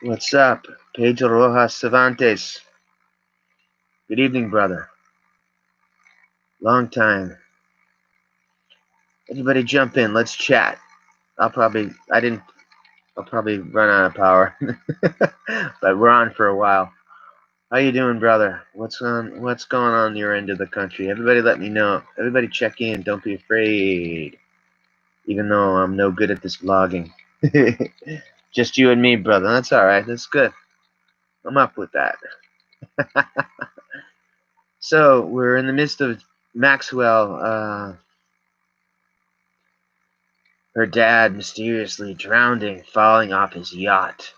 What's up? Pedro Rojas Cervantes. Good evening, brother. Long time. Everybody jump in. Let's chat. I'll probably run out of power. But we're on for a while. How you doing, brother? What's going on your end of the country? Everybody let me know. Everybody check in. Don't be afraid. Even though I'm no good at this vlogging. Just you and me, brother. That's alright. That's good. I'm up with that. So, we're in the midst of Maxwell, her dad mysteriously drowning, falling off his yacht.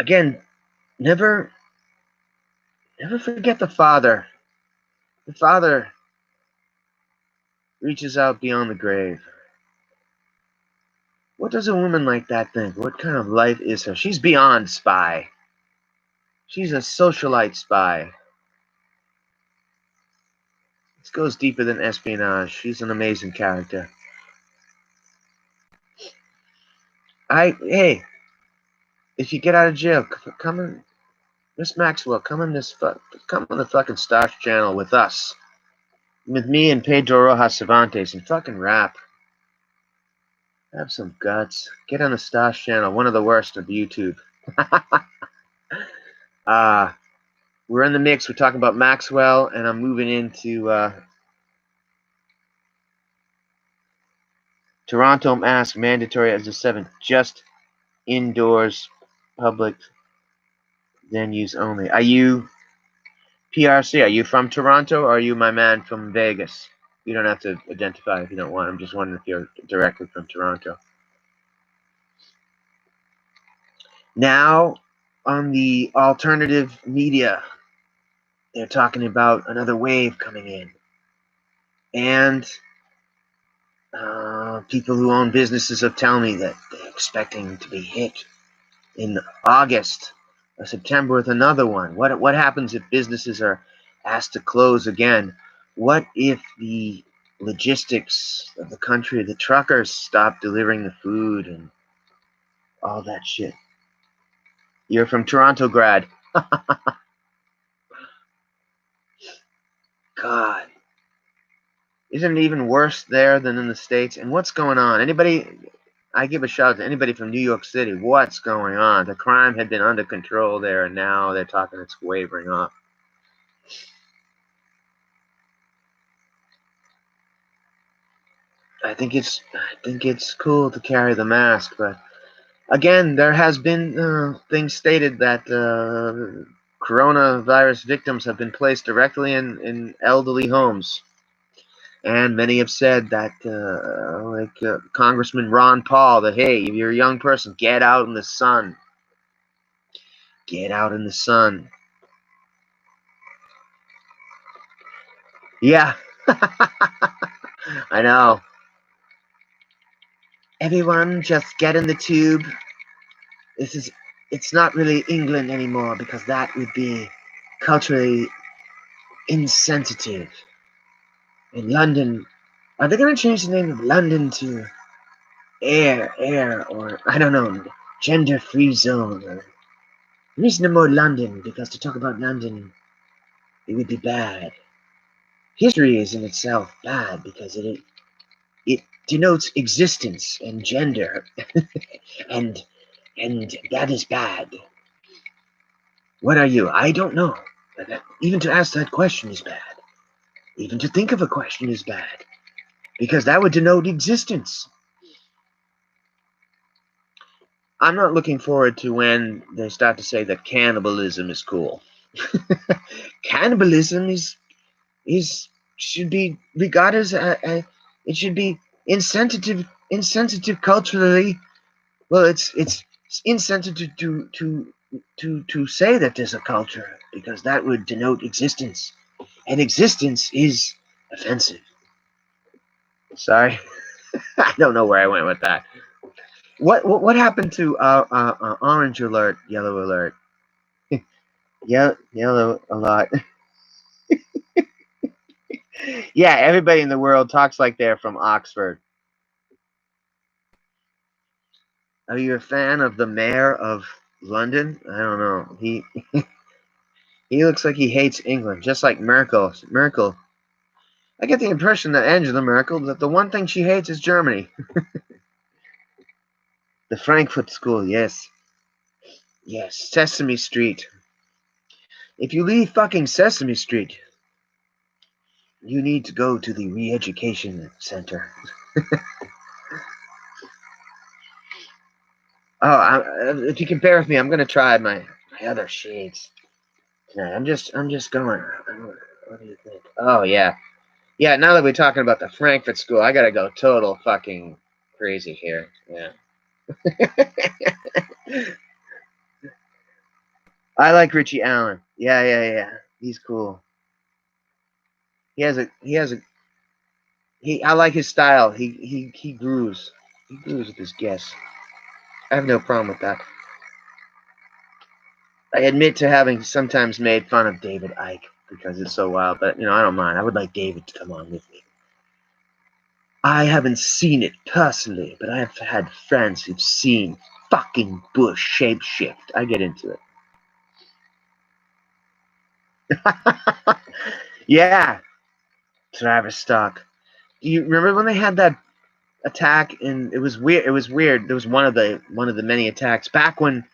Again, never forget the father. The father reaches out beyond the grave. What does a woman like that think? What kind of life is her? She's beyond spy. She's a socialite spy. This goes deeper than espionage. She's an amazing character. Hey, if you get out of jail, come in, Miss Maxwell, come on the fucking Stars channel with us. With me and Pedro Rojas Cervantes and fucking rap. Have some guts. Get on the Stars channel, one of the worst of YouTube. We're in the mix. We're talking about Maxwell, and I'm moving into Toronto mask mandatory as the 7th. Just indoors, public venues only. Are you PRC? Are you from Toronto, or are you my man from Vegas? You don't have to identify if you don't want. I'm just wondering if you're directly from Toronto. Now, on the alternative media, they're talking about another wave coming in. And people who own businesses are telling me that they're expecting to be hit in August or September with another one. What happens if businesses are asked to close again? What if the logistics of the country, the truckers, stop delivering the food and all that shit? You're from Toronto, grad. God. Isn't it even worse there than in the States? And what's going on? Anybody, I give a shout out to anybody from New York City. What's going on? The crime had been under control there, and now they're talking it's wavering off. I think it's cool to carry the mask, but again, there has been things stated that coronavirus victims have been placed directly in elderly homes. And many have said that, Congressman Ron Paul, that, hey, if you're a young person, get out in the sun. Get out in the sun. Yeah. I know. Everyone just get in the tube. It's not really England anymore because that would be culturally insensitive. In London, are they going to change the name of London to air, or I don't know, gender-free zone, or reasonable London, because to talk about London, it would be bad. History is in itself bad because it denotes existence and gender, and that is bad. What are you? I don't know. Even to ask that question is bad. Even to think of a question is bad, because that would denote existence. I'm not looking forward to when they start to say that cannibalism is cool. Cannibalism should be regarded as it should be insensitive culturally. Well, it's insensitive to say that there's a culture, because that would denote existence, and existence is offensive. Sorry. I don't know where I went with that. What happened to orange alert, yellow alert? Yellow a lot. Yeah, everybody in the world talks like they're from Oxford. Are you a fan of the mayor of London? I don't know. He looks like he hates England, just like Merkel. Merkel. I get the impression that Angela Merkel, that the one thing she hates is Germany. The Frankfurt School, yes. Yes, Sesame Street. If you leave fucking Sesame Street, you need to go to the re-education center. If you can bear with me, I'm gonna try my other shades tonight. I'm just going. What do you think? Oh yeah, yeah. Now that we're talking about the Frankfurt School, I gotta go total fucking crazy here. Yeah. I like Richie Allen. Yeah, yeah, yeah. He's cool. He has a I like his style. He grooves. He grooves with his guests. I have no problem with that. I admit to having sometimes made fun of David Icke because it's so wild, but I don't mind. I would like David to come on with me. I haven't seen it personally, but I have had friends who've seen fucking Bush shapeshift. I get into it. Yeah, Travis Stock. Do you remember when they had that attack? And it was weird. It was weird. There was one of the many attacks back when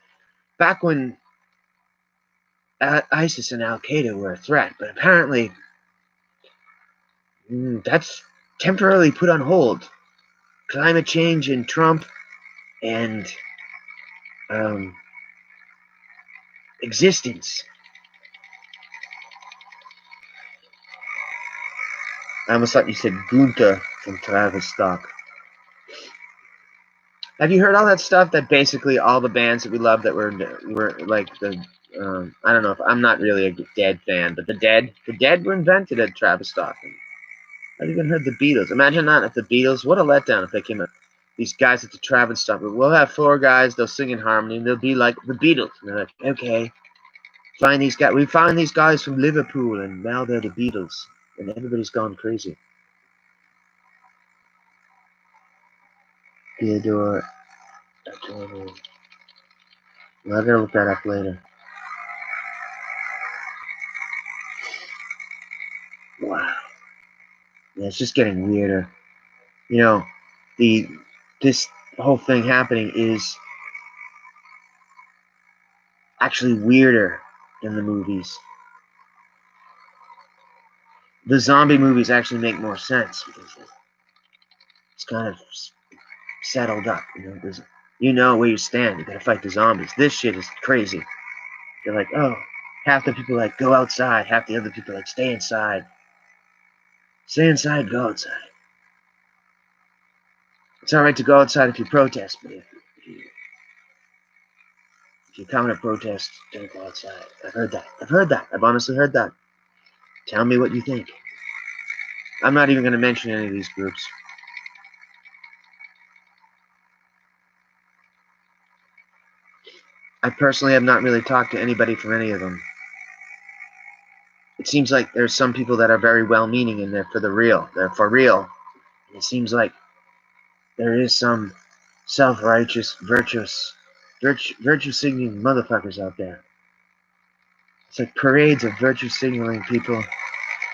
ISIS and Al Qaeda were a threat, but apparently that's temporarily put on hold. Climate change and Trump and um, existence. I almost thought you said Gunther from Travis Stock. Have you heard all that stuff that basically all the bands that we love that were like the I don't know if I'm not really a Dead fan, but the Dead were invented at Travis Stock. I've even heard the Beatles. Imagine that if the Beatles, what a letdown if they came up. These guys at the Travis Stock, we'll have 4 guys, they'll sing in harmony, and they'll be like the Beatles. And they're like, okay, we find these guys from Liverpool, and now they're the Beatles, and everybody's gone crazy. Theodore, well, I gotta look that up later. Wow, yeah, it's just getting weirder. This whole thing happening is actually weirder than the movies. The zombie movies actually make more sense because it's kind of settled up. You know where you stand. You gotta fight the zombies. This shit is crazy. They're like, oh, half the people like go outside, half the other people like stay inside. Stay inside, go outside. It's all right to go outside if you protest, but if you come to protest, don't go outside. I've heard that. I've honestly heard that. Tell me what you think. I'm not even going to mention any of these groups. I personally have not really talked to anybody from any of them. It seems like there's some people that are very well-meaning and they're for the real. They're for real. And it seems like there is some self-righteous, virtue signaling motherfuckers out there. It's like parades of virtue signaling people.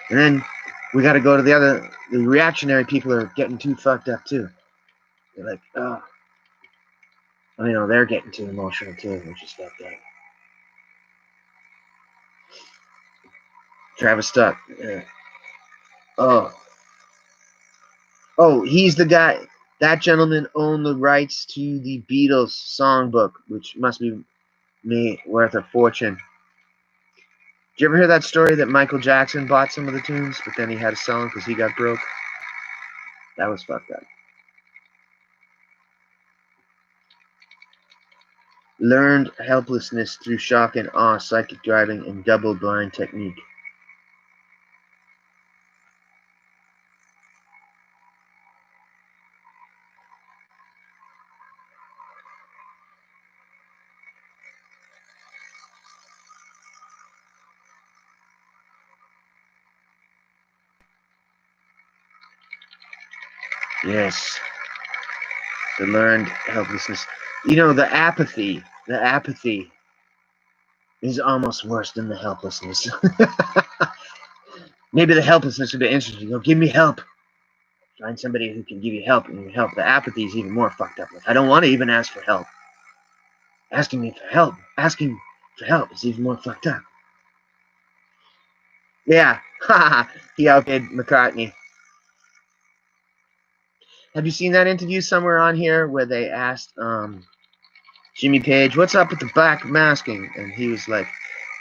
And then we got to go to the reactionary people are getting too fucked up too. They're like, oh, they're getting too emotional too, which is fucked up. Travis Stock. Yeah. Oh, he's the guy. That gentleman owned the rights to the Beatles songbook, which must be worth a fortune. Did you ever hear that story that Michael Jackson bought some of the tunes, but then he had to sell them because he got broke? That was fucked up. Learned helplessness through shock and awe, psychic driving, and double-blind technique. Yes. The learned helplessness. You know, the apathy is almost worse than the helplessness. Maybe the helplessness would be interesting. You know, give me help. Find somebody who can give you help, and help. The apathy is even more fucked up. Like, I don't want to even ask for help. Asking for help is even more fucked up. Yeah, he outdid McCartney. Have you seen that interview somewhere on here where they asked Jimmy Page, what's up with the black masking? And he was like,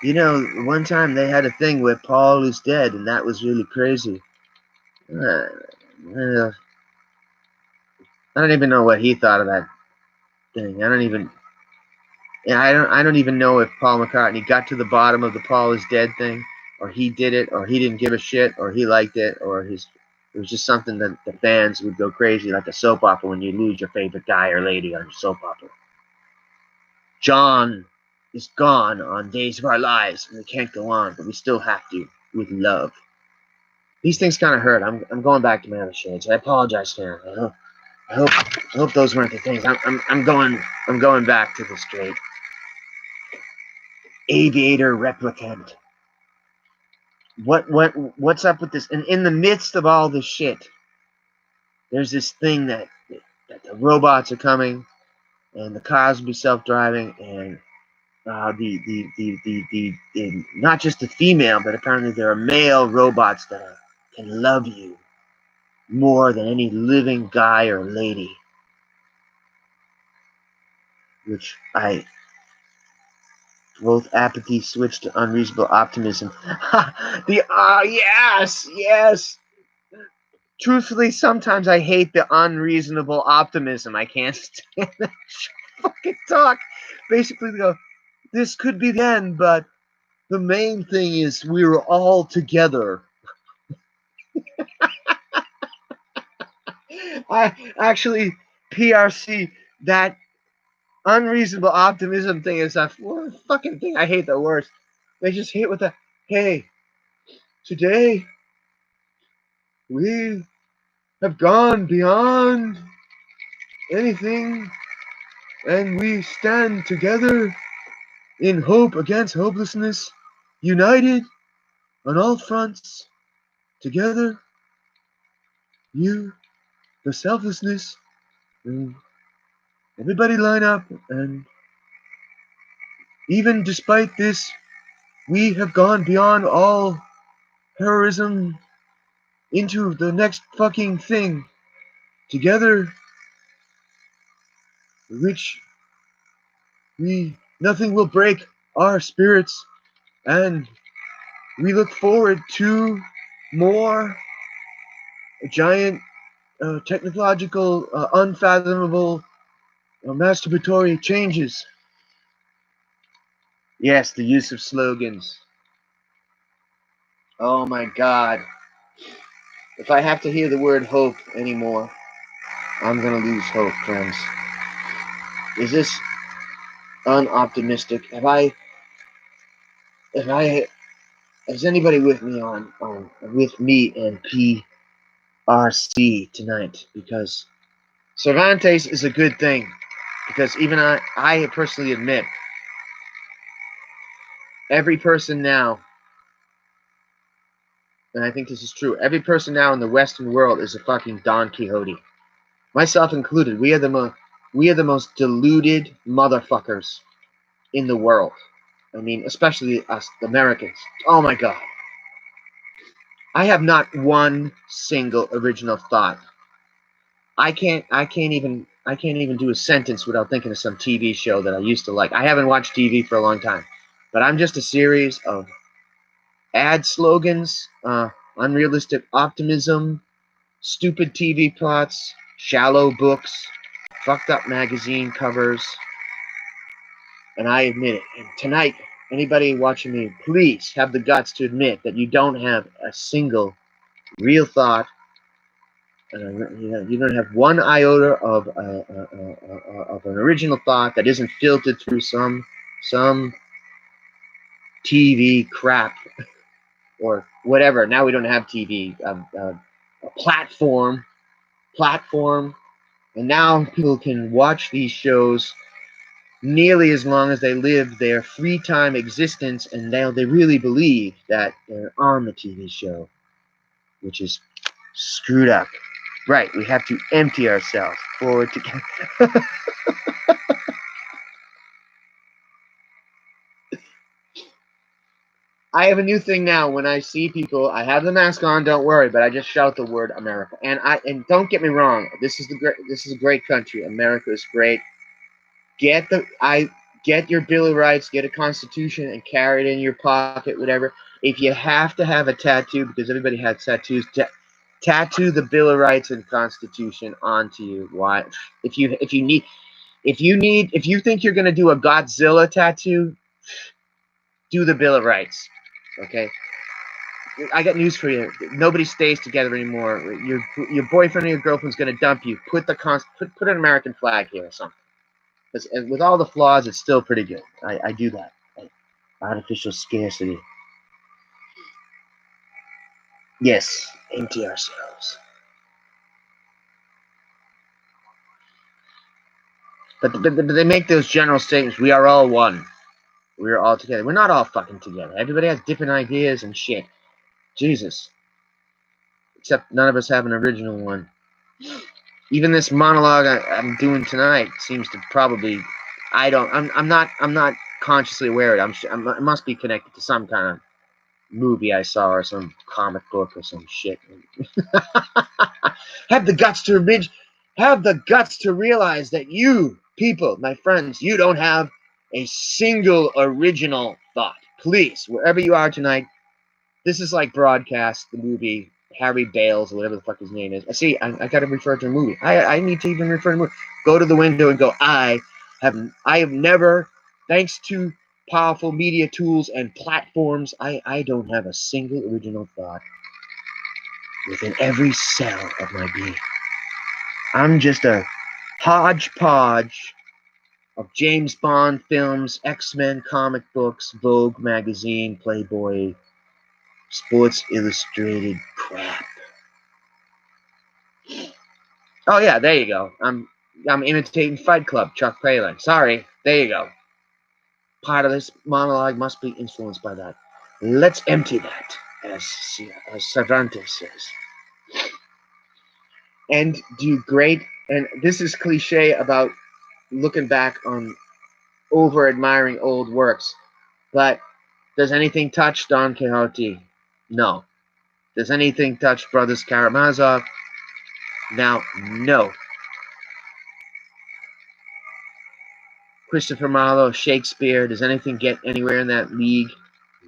you know, one time they had a thing where Paul is dead, and that was really crazy. I don't even know what he thought of that thing. I don't even know if Paul McCartney got to the bottom of the Paul is dead thing, or he did it, or he didn't give a shit, or he liked it, or it was just something that the fans would go crazy, like a soap opera when you lose your favorite guy or lady on your soap opera. John is gone on Days of Our Lives, and we can't go on, but we still have to with love. These things kind of hurt. I'm going back to my other shades. I apologize, fam. I hope those weren't the things. I'm going back to the straight aviator replicant. What's up with this? And in the midst of all this shit, there's this thing that the robots are coming, and the cars will be self-driving, and the not just the female, but apparently there are male robots that can love you more than any living guy or lady, which both apathy switched to unreasonable optimism. Yes. Truthfully, sometimes I hate the unreasonable optimism. I can't stand that fucking talk. Basically, they go, this could be the end, but the main thing is we're all together. I actually, PRC, that unreasonable optimism thing is a fucking thing I hate the worst. They just hit with the, hey, today we have gone beyond anything, and we stand together in hope against hopelessness, united on all fronts, together, you, the selflessness, and everybody line up, and even despite this, we have gone beyond all terrorism into the next fucking thing, together, which nothing will break our spirits, and we look forward to more giant technological, unfathomable, masturbatory changes. Yes, the use of slogans. Oh my God. If I have to hear the word hope anymore, I'm going to lose hope, friends. Is this unoptimistic? Is anybody with me with me and PRC tonight? Because Cervantes is a good thing. Because even I personally admit, every person now, and I think this is true, every person now in the Western world is a fucking Don Quixote. Myself included. We are the most deluded motherfuckers in the world. I mean, especially us Americans. Oh my God. I have not one single original thought. I can't even do a sentence without thinking of some TV show that I used to like. I haven't watched TV for a long time, but I'm just a series of ad slogans, unrealistic optimism, stupid TV plots, shallow books, fucked up magazine covers, and I admit it. And tonight, anybody watching me, please have the guts to admit that you don't have a single real thought. You don't have one iota of an original thought that isn't filtered through some TV crap or whatever. Now we don't have TV, a platform, and now people can watch these shows nearly as long as they live their free time existence, and they really believe that they're on the TV show, which is screwed up. Right, we have to empty ourselves forward to... I have a new thing now. When I see people, I have the mask on, don't worry, but I just shout the word America. And don't get me wrong, this is a great country. America is great. Get your Bill of Rights, get a Constitution, and carry it in your pocket, whatever. If you have to have a tattoo, because everybody has tattoos, tattoo the Bill of Rights and Constitution onto you. Why? If you think you're gonna do a Godzilla tattoo, do the Bill of Rights. Okay. I got news for you. Nobody stays together anymore. Your boyfriend or your girlfriend's gonna dump you. Put an American flag here or something. And with all the flaws, it's still pretty good. I do that. Artificial scarcity. Yes, empty ourselves. But they make those general statements. We are all one. We are all together. We're not all fucking together. Everybody has different ideas and shit. Jesus. Except none of us have an original one. Even this monologue I'm doing tonight seems to probably... I'm not consciously aware of it. It must be connected to some kind of movie I saw or some comic book or some shit. Have the guts to realize that you people, my friends, you don't have a single original thought. Please, wherever you are tonight, this is like Broadcast, the movie, Harry Bales, or whatever the fuck his name is. See, I got to refer to a movie. I need to even refer to a movie. Go to the window and go, I have never, thanks to powerful media tools and platforms, I don't have a single original thought within every cell of my being. I'm just a hodgepodge of James Bond films, X-Men comic books, Vogue magazine, Playboy, Sports Illustrated crap. Oh yeah, there you go. I'm imitating Fight Club, Chuck Palin. Sorry, there you go. Part of this monologue must be influenced by that. Let's empty that, as Cervantes says. And do great, and this is cliche about looking back on over-admiring old works, but does anything touch Don Quixote? No. Does anything touch Brothers Karamazov? Now, no. Christopher Marlowe, Shakespeare, does anything get anywhere in that league?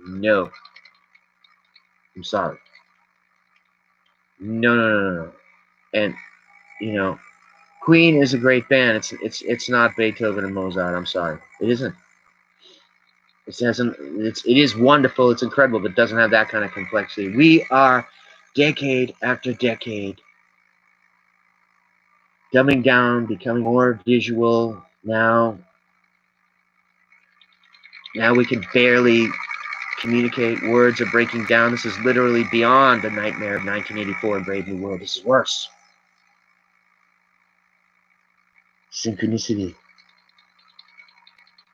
No. I'm sorry. No. And, you know, Queen is a great band. It's not Beethoven and Mozart. I'm sorry. It isn't. It is wonderful. It's incredible, but it doesn't have that kind of complexity. We are decade after decade dumbing down, becoming more visual. Now we can barely communicate. Words are breaking down. This is literally beyond the nightmare of 1984 and Brave New World. This is worse. Synchronicity.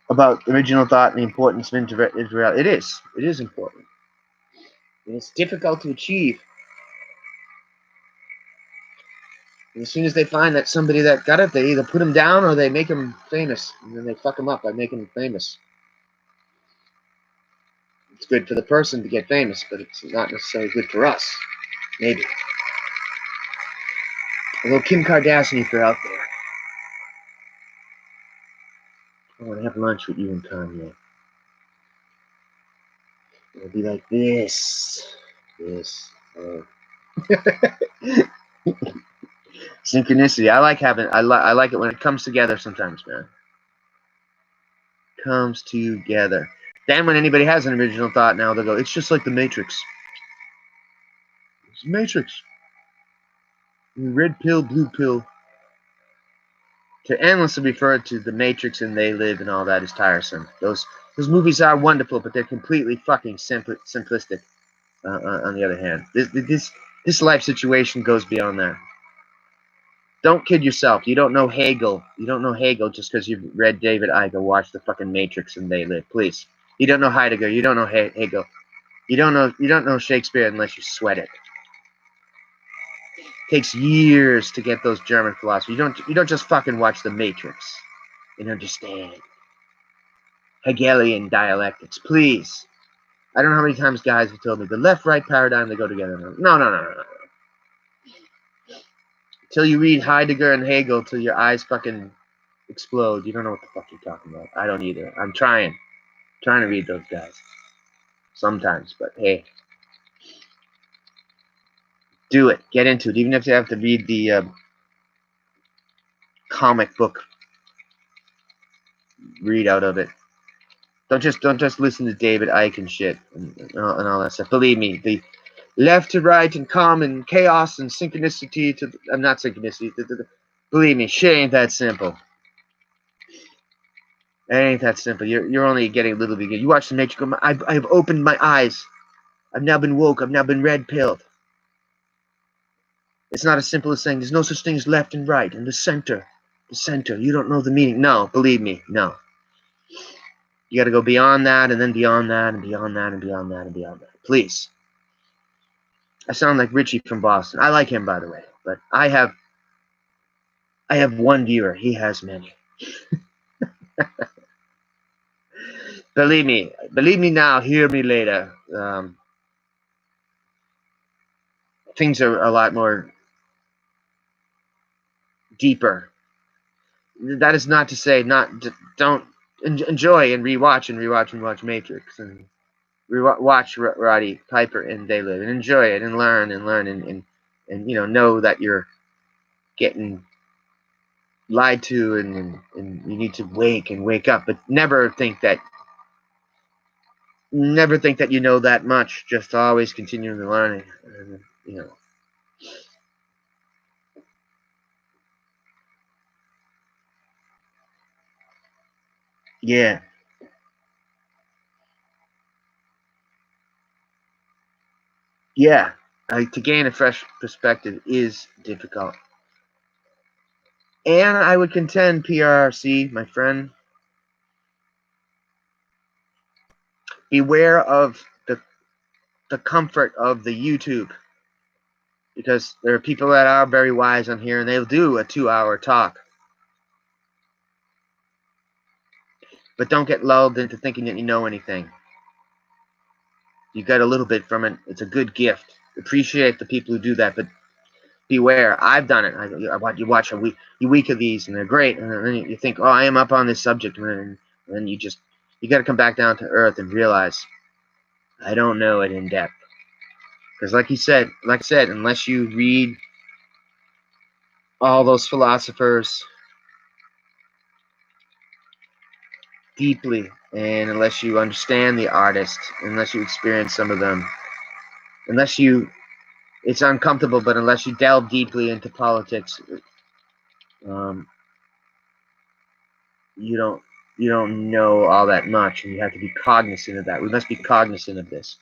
About original thought and the importance of Israel. It is important. And it's difficult to achieve. And as soon as they find that somebody that got it, they either put him down or they make him famous. And then they fuck him up by making him famous. It's good for the person to get famous, but it's not necessarily good for us. Maybe. Although Kim Kardashian, if you're out there, I want to have lunch with you and Kanye. It'll be like this. Synchronicity. I like it when it comes together sometimes, man. Comes together. Then when anybody has an original thought now, they'll go, it's just like the Matrix. It's the Matrix. Red pill, blue pill. To endlessly refer to the Matrix and They Live and all that is tiresome. Those movies are wonderful, but they're completely fucking simplistic. On the other hand, this life situation goes beyond that. Don't kid yourself. You don't know Hegel. You don't know Hegel just because you've read David Icke or watched the fucking Matrix and They Live. Please. You don't know Heidegger. You don't know Hegel. You don't know Shakespeare unless you sweat it. It takes years to get those German philosophers. You don't just fucking watch the Matrix and understand Hegelian dialectics. Please. I don't know how many times guys have told me the left-right paradigm, they go together. No. Till you read Heidegger and Hegel till your eyes fucking explode. You don't know what the fuck you're talking about. I don't either. I'm trying to read those guys. Sometimes, but hey. Do it. Get into it. Even if you have to read the comic book read out of it. Don't just listen to David Icke and shit and all that stuff. Believe me, the left to right and common chaos and synchronicity to not synchronicity. Believe me, shit ain't that simple. It ain't that simple. You're only getting a little bit. You watch the Matrix. I've opened my eyes. I've now been woke. I've now been red pilled. It's not as simple as saying there's no such thing as left and right and the center. The center. You don't know the meaning. No, believe me, no. You got to go beyond that and then beyond that and beyond that and beyond that and beyond that. Please. I sound like Richie from Boston. I like him, by the way, but I have one viewer. He has many. Believe me now. Hear me later. Things are a lot more deeper. That is not to say don't enjoy and rewatch Matrix and watch Roddy Piper and They Live and enjoy it and learn and know that you're getting lied to and you need to wake up, but never think that you know that much. Just always continue the learning. Yeah. Yeah. To gain a fresh perspective is difficult. And I would contend, PRC, my friend, beware of the comfort of the YouTube. Because there are people that are very wise on here and they'll do a 2-hour talk. But don't get lulled into thinking that you know anything. You got a little bit from it. It's a good gift. Appreciate the people who do that, but beware. I've done it. You watch a week of these, and they're great. And then you think, oh, I am up on this subject, and then you got to come back down to earth and realize I don't know it in depth. Because like I said, unless you read all those philosophers deeply, and unless you understand the artist, unless you experience some of them, it's uncomfortable, but unless you delve deeply into politics, you don't know all that much, and you have to be cognizant of that. We must be cognizant of this.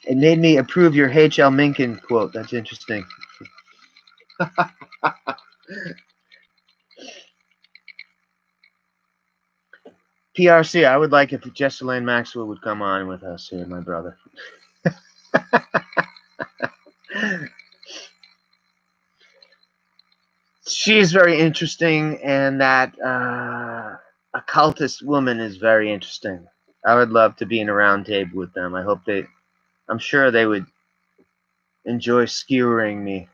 It made me approve your H.L. Mencken quote. That's interesting. PRC, I would like if Ghislaine Maxwell would come on with us here, my brother. She is very interesting, and that occultist woman is very interesting. I would love to be in a round table with them. I'm sure they would enjoy skewering me.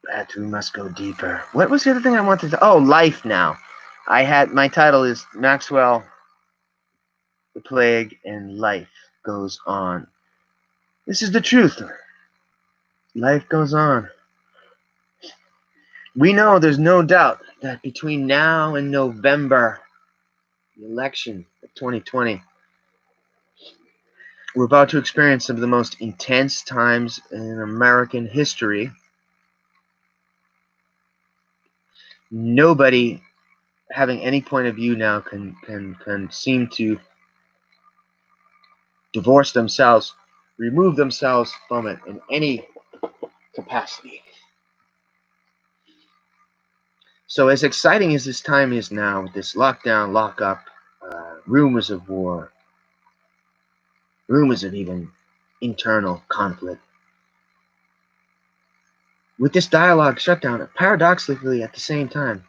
But we must go deeper. What was the other thing I wanted to... Oh, life now. My title is Maxwell, the Plague, and Life Goes On. This is the truth. Life goes on. We know there's no doubt that between now and November, the election of 2020, we're about to experience some of the most intense times in American history. Nobody having any point of view now can seem to divorce themselves, remove themselves from it in any capacity. So as exciting as this time is now, with this lockdown, lockup, rumors of war, rumors of even internal conflict, with this dialogue shutdown, paradoxically at the same time,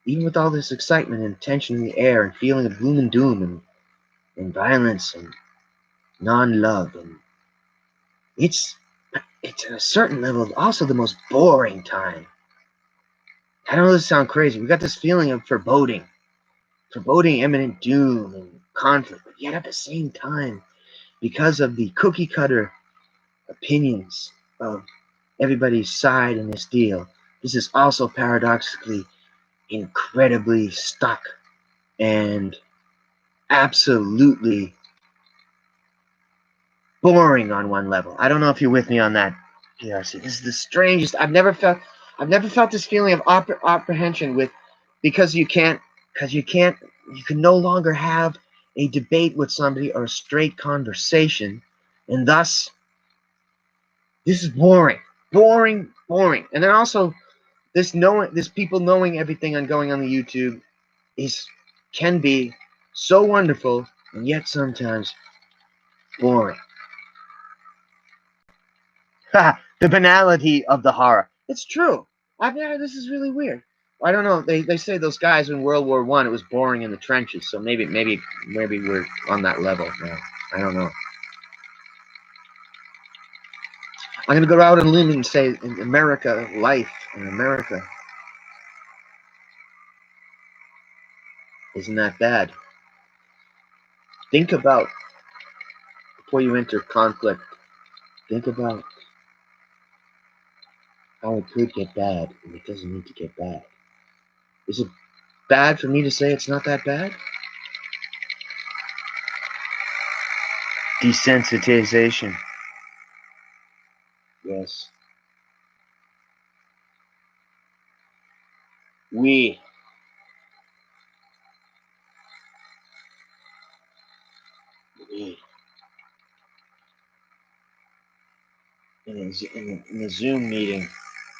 even with all this excitement and tension in the air and feeling of gloom and doom and violence and non-love, and it's at a certain level also the most boring time. I don't know, this sounds crazy. We got this feeling of foreboding imminent doom and conflict, but yet at the same time, because of the cookie cutter opinions of everybody's side in this deal, this is also paradoxically incredibly stuck and absolutely boring on one level. I don't know if you're with me on that, PRC. This is the strangest. I've never felt this feeling of apprehension with, because you can no longer have a debate with somebody or a straight conversation, and thus this is boring. And then also this people knowing everything and going on the YouTube can be so wonderful and yet sometimes boring. The banality of the horror. It's true. This is really weird. I don't know. They say those guys in World War I, it was boring in the trenches. So maybe we're on that level now. I don't know. I'm gonna go out on a limb and say, in America, life in America isn't that bad. Think about, before you enter conflict, think about how it could get bad, and it doesn't need to get bad. Is it bad for me to say it's not that bad? Desensitization. Yes. We. In a Zoom meeting.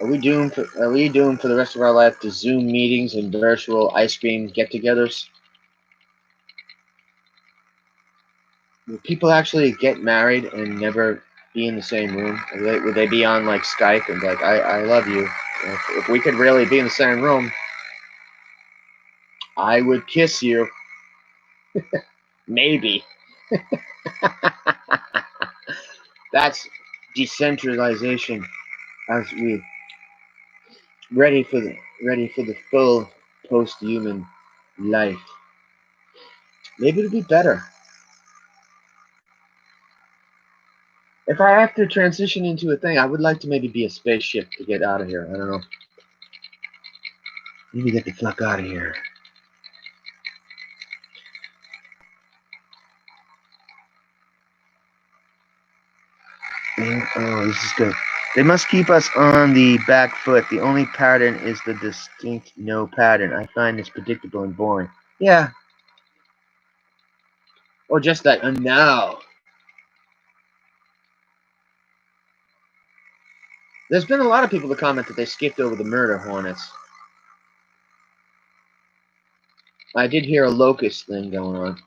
Are we doomed for the rest of our life to Zoom meetings and virtual ice cream get-togethers? Will people actually get married and never be in the same room? Would they be on like Skype and be like, I love you. If we could really be in the same room, I would kiss you. Maybe. That's decentralization as we ready for the full post-human life. Maybe it'll be better. If I have to transition into a thing, I would like to maybe be a spaceship to get out of here. I don't know. Maybe get the fuck out of here. Oh, this is good. They must keep us on the back foot. The only pattern is the distinct no pattern. I find this predictable and boring. Yeah. Or just that, and now. There's been a lot of people that comment that they skipped over the murder hornets. I did hear a locust thing going on.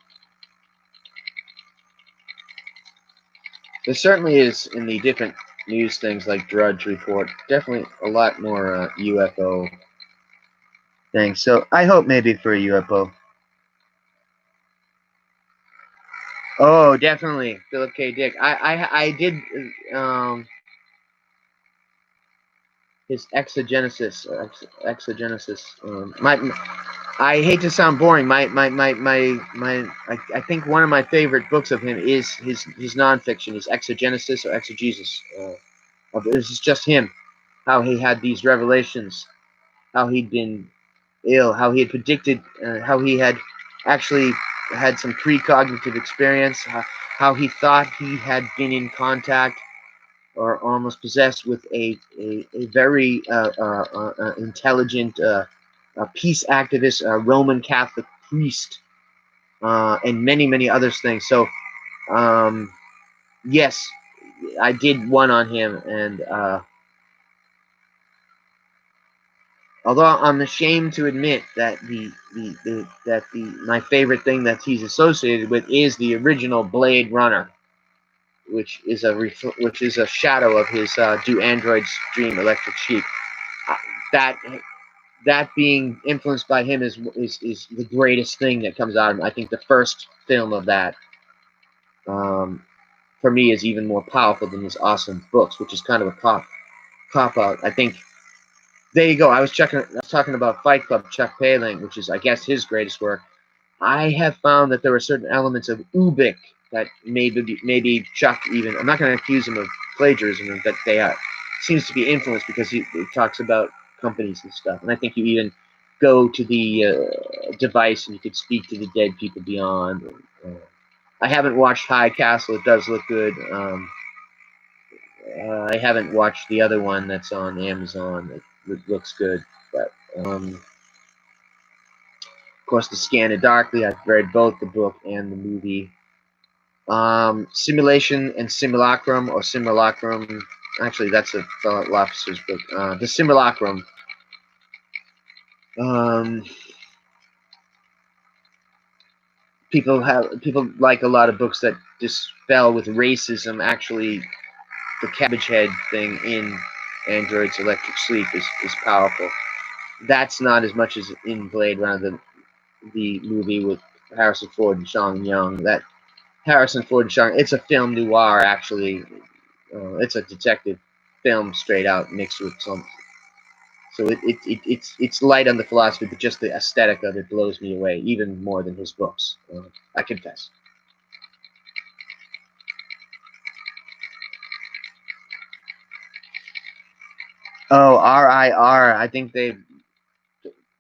There certainly is, in the different news things like Drudge Report, definitely a lot more UFO things. So I hope maybe for a UFO. Oh, definitely, Philip K. Dick. I did his exogenesis. I hate to sound boring. I think one of my favorite books of him is his nonfiction, his exogenesis or exegesis. This is just him, how he had these revelations, how he'd been ill, how he had predicted, how he had actually had some precognitive experience, how he thought he had been in contact or almost possessed with a very intelligent a peace activist, a Roman Catholic priest, and many, many other things. So, yes, I did one on him, and although I'm ashamed to admit that my favorite thing that he's associated with is the original Blade Runner, which is a shadow of his Do Androids Dream Electric Sheep. That being influenced by him is the greatest thing that comes out of him. I think the first film of that, for me, is even more powerful than his awesome books, which is kind of a cop out. I think. There you go. I was talking about Fight Club, Chuck Palahniuk, which is, I guess, his greatest work. I have found that there are certain elements of Ubik that maybe Chuck even. I'm not going to accuse him of plagiarism, but they are. Seems to be influenced because he talks about companies and stuff. And I think you even go to the device and you could speak to the dead people beyond. I haven't watched High Castle. It does look good. I haven't watched the other one that's on Amazon. It looks good, but of course, The Scanner Darkly. I've read both the book and the movie. Simulation and Simulacrum, or Simulacrum. Actually, that's a fellow officer's book. The Simulacrum. People like a lot of books that dispel with racism. Actually, the cabbage head thing in Android's Electric Sleep is powerful. That's not as much as in Blade Runner, the movie with Harrison Ford and Sean Young. That Harrison Ford and Sean, it's a film noir, actually. It's a detective film straight out mixed with some. So it's light on the philosophy, but just the aesthetic of it blows me away even more than his books. I confess. Oh, RIR. I think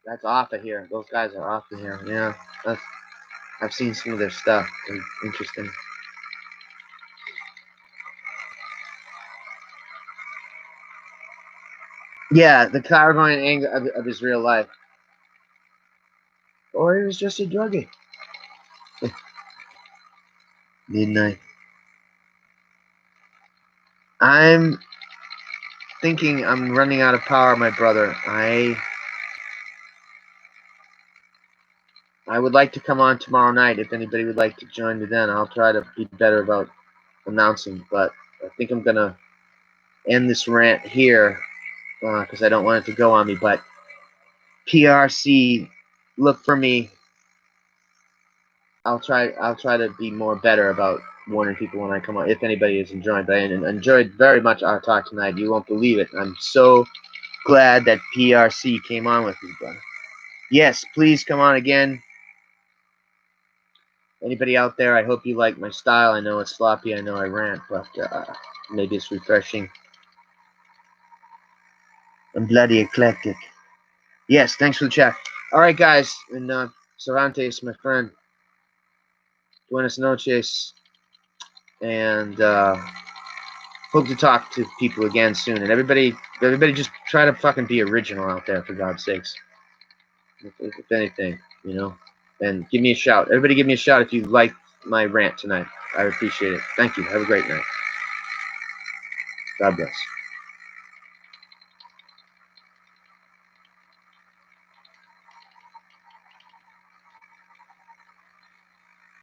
that's off of here. Those guys are off of here. Yeah, I've seen some of their stuff. Interesting. Yeah, the clairvoyant angle of his real life. Or he was just a druggie. Midnight. I'm thinking I'm running out of power, my brother. I would like to come on tomorrow night if anybody would like to join me then. I'll try to be better about announcing, but I think I'm going to end this rant here because I don't want it to go on me. But PRC, look for me. I'll try to be more better about warning people when I come on, if anybody is enjoying. But I enjoyed very much our talk tonight. You won't believe it. I'm so glad that PRC came on with me, brother. Yes, please come on again. Anybody out there, I hope you like my style. I know it's sloppy. I know I rant, but maybe it's refreshing. I'm bloody eclectic. Yes, thanks for the chat. All right, guys. And Cervantes, my friend. Buenas noches. And hope to talk to people again soon. And everybody just try to fucking be original out there, for God's sakes. If anything, you know. And give me a shout. Everybody give me a shout if you like my rant tonight. I appreciate it. Thank you. Have a great night. God bless.